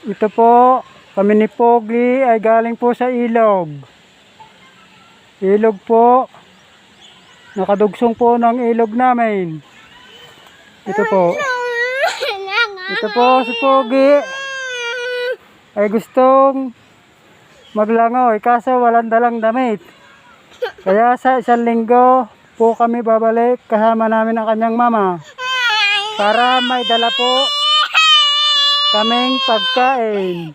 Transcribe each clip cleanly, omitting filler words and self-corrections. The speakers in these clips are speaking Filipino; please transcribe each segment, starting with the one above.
Ito po, kami ni Pogi ay galing po sa ilog. Ilog po. Nakadugsong po ng ilog namin. Ito po. Ito po si Pogi ay gustong maglangoy kaso walang dalang damit. Kaya sa isang linggo po kami babalik kasama namin ang kanyang mama para may dala po kaming pagkain.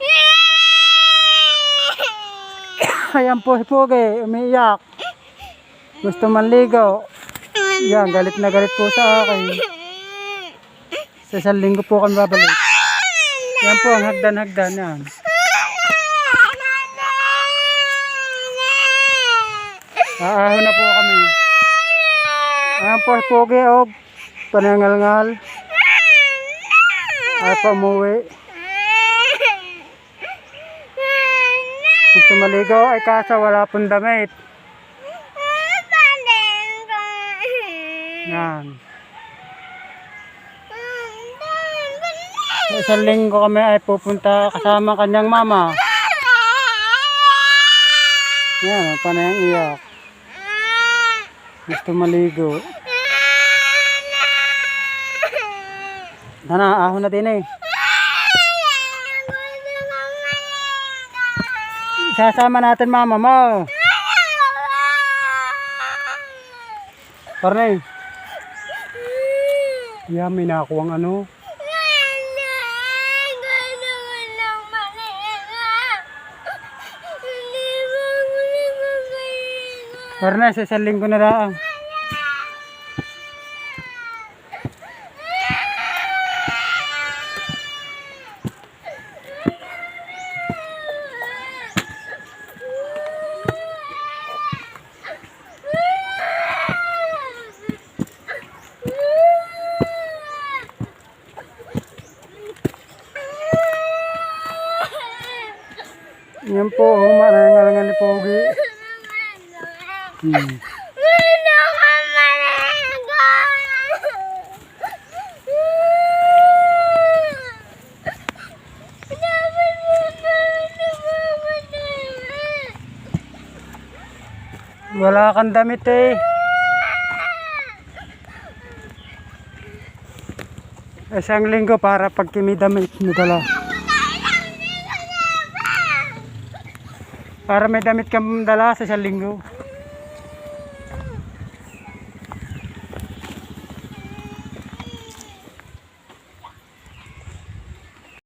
Ayan po si Pogi, umiiyak. Gusto manligo. Yan, galit na galit po sa akin. Sa isang linggo po kami babalik. Yan po ang hagdan-hagdan yan. Aahon na po kami. Ayan po si Pogi, panangal-ngal. Ay pa umuwi. Gusto maligo ay kaso wala pong damit. Yan. Sa isang linggo kami ay pupunta kasama kanyang mama. Yan, panayang iyak. Gusto maligo. Tana, ahon na din eh. Sasama natin mama mo. Parnay. Yan, may nakuwang ano. Parnay, sa isang linggo na lang. Yan po, manangalangan ni Pogi. Wala kang damit eh. Isang linggo para pag may damit mo dala. Para may damit kang dala sa isang linggo.